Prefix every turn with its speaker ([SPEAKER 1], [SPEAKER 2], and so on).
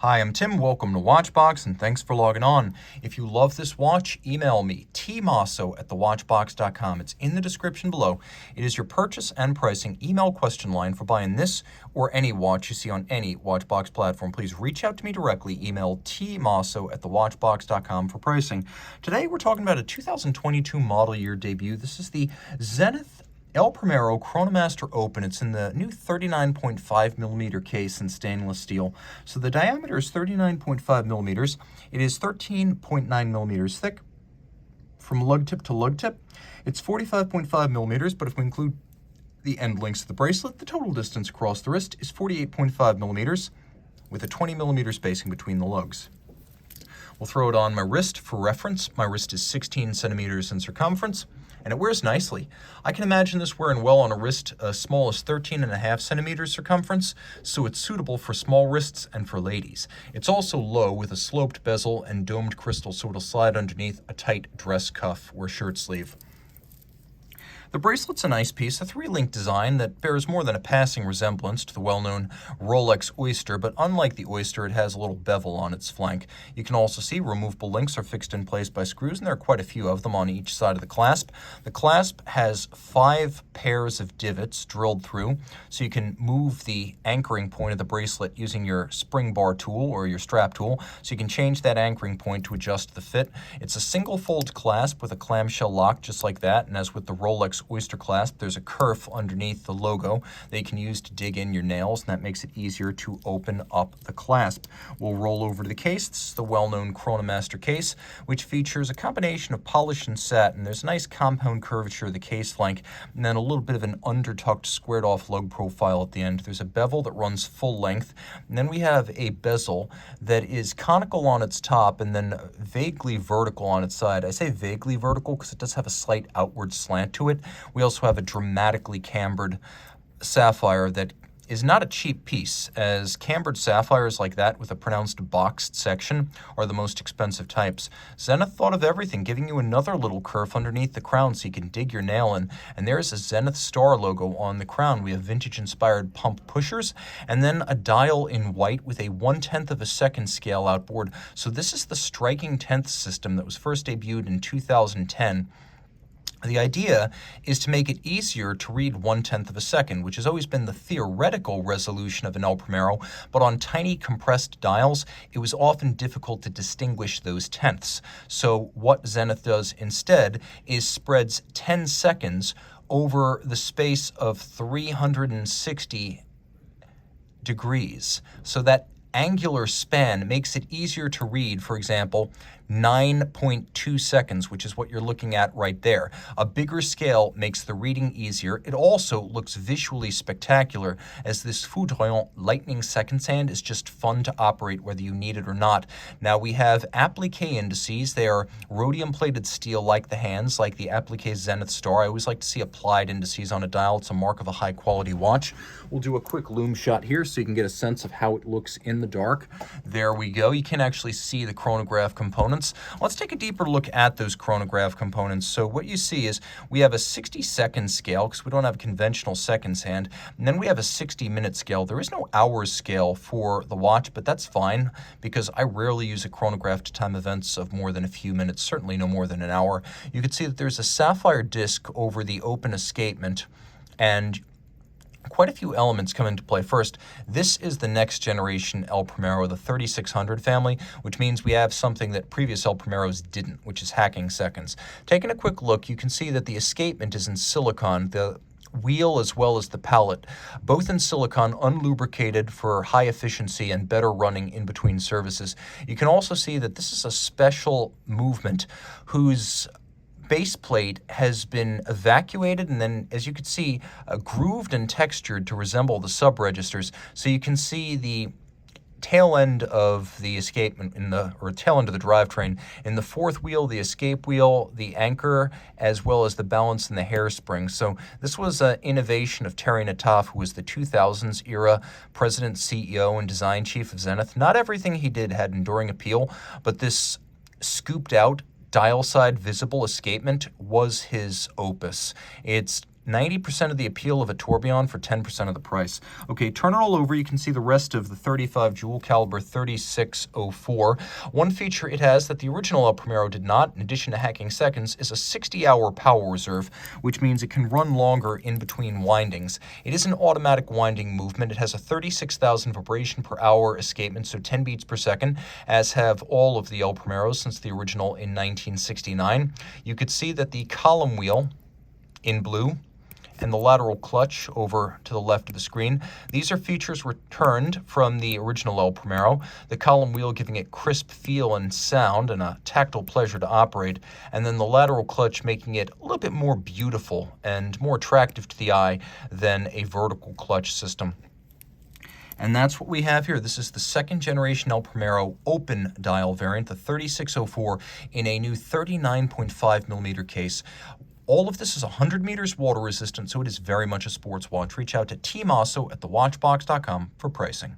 [SPEAKER 1] Hi, I'm Tim. Welcome to Watchbox, and thanks for logging on. If you love this watch, email me, tmosso@thewatchbox.com. It's in the description below. It is your purchase and pricing email question line for buying this or any watch you see on any Watchbox platform. Please reach out to me directly. Email tmosso@thewatchbox.com for pricing. Today, we're talking about a 2022 model year debut. This is the Zenith El Primero Chronomaster Open. It's in the new 39.5 millimeter case in stainless steel. So the diameter is 39.5 millimeters. It is 13.9 millimeters thick from lug tip to lug tip. It's 45.5 millimeters, but if we include the end links of the bracelet, the total distance across the wrist is 48.5 millimeters with a 20 millimeter spacing between the lugs. We'll throw it on my wrist for reference. My wrist is 16 centimeters in circumference, and it wears nicely. I can imagine this wearing well on a wrist as small as 13.5 centimeters circumference, so it's suitable for small wrists and for ladies. It's also low with a sloped bezel and domed crystal, so it'll slide underneath a tight dress cuff or shirt sleeve. The bracelet's a nice piece, a 3-link design that bears more than a passing resemblance to the well-known Rolex Oyster, but unlike the Oyster, it has a little bevel on its flank. You can also see removable links are fixed in place by screws, and there are quite a few of them on each side of the clasp. The clasp has 5 pairs of divots drilled through, so you can move the anchoring point of the bracelet using your spring bar tool or your strap tool, so you can change that anchoring point to adjust the fit. It's a single fold clasp with a clamshell lock just like that, and as with the Rolex Oyster clasp, there's a kerf underneath the logo that you can use to dig in your nails, and that makes it easier to open up the clasp. We'll roll over to the case. This is the well-known Chronomaster case, which features a combination of polish and satin. There's a nice compound curvature of the case flank, and then a little bit of an undertucked squared-off lug profile at the end. There's a bevel that runs full length, and then we have a bezel that is conical on its top and then vaguely vertical on its side. I say vaguely vertical because it does have a slight outward slant to it. We also have a dramatically cambered sapphire that is not a cheap piece, as cambered sapphires like that with a pronounced boxed section are the most expensive types. Zenith thought of everything, giving you another little kerf underneath the crown so you can dig your nail in, and there's a Zenith star logo on the crown. We have vintage-inspired pump pushers, and then a dial in white with a 1/10 of a second scale outboard. So this is the striking 10th system that was first debuted in 2010. The idea is to make it easier to read 1/10 of a second, which has always been the theoretical resolution of an El Primero, but on tiny compressed dials, it was often difficult to distinguish those tenths. So what Zenith does instead is spreads 10 seconds over the space of 360 degrees. So that angular span makes it easier to read, for example, 9.2 seconds, which is what you're looking at right there. A bigger scale makes the reading easier. It also looks visually spectacular, as this foudroyant lightning seconds hand is just fun to operate whether you need it or not. Now we have applique indices. They are rhodium-plated steel like the hands, like the applique Zenith Star. I always like to see applied indices on a dial. It's a mark of a high-quality watch. We'll do a quick loom shot here so you can get a sense of how it looks in the dark. There we go. You can actually see the chronograph components. Let's take a deeper look at those chronograph components. So what you see is we have a 60-second scale because we don't have a conventional seconds hand, and then we have a 60-minute scale. There is no hours scale for the watch, but that's fine because I rarely use a chronograph to time events of more than a few minutes, certainly no more than an hour. You can see that there's a sapphire disc over the open escapement, and quite a few elements come into play. First, this is the next generation El Primero, the 3600 family, which means we have something that previous El Primeros didn't, which is hacking seconds. Taking a quick look, you can see that the escapement is in silicon. The wheel as well as the pallet, both in silicon, unlubricated for high efficiency and better running in between services. You can also see that this is a special movement whose base plate has been evacuated and then, as you can see, grooved and textured to resemble the sub-registers. So you can see the tail end of the escapement or tail end of the drivetrain. In the fourth wheel, the escape wheel, the anchor, as well as the balance and the hairspring. So this was an innovation of Terry Nataf, who was the 2000s era president, CEO, and design chief of Zenith. Not everything he did had enduring appeal, but this scooped out dial side visible escapement was his opus. It's 90% of the appeal of a tourbillon for 10% of the price. Okay, turn it all over. You can see the rest of the 35 jewel caliber 3604. One feature it has that the original El Primero did not, in addition to hacking seconds, is a 60-hour power reserve, which means it can run longer in between windings. It is an automatic winding movement. It has a 36,000 vibration per hour escapement, so 10 beats per second, as have all of the El Primeros since the original in 1969. You could see that the column wheel in blue and the lateral clutch over to the left of the screen. These are features returned from the original El Primero, the column wheel giving it crisp feel and sound and a tactile pleasure to operate, and then the lateral clutch making it a little bit more beautiful and more attractive to the eye than a vertical clutch system. And that's what we have here. This is the second generation El Primero open dial variant, the 3604, in a new 39.5mm case. All of this is 100 meters water resistant, so it is very much a sports watch. Reach out to Team Mosso at thewatchbox.com for pricing.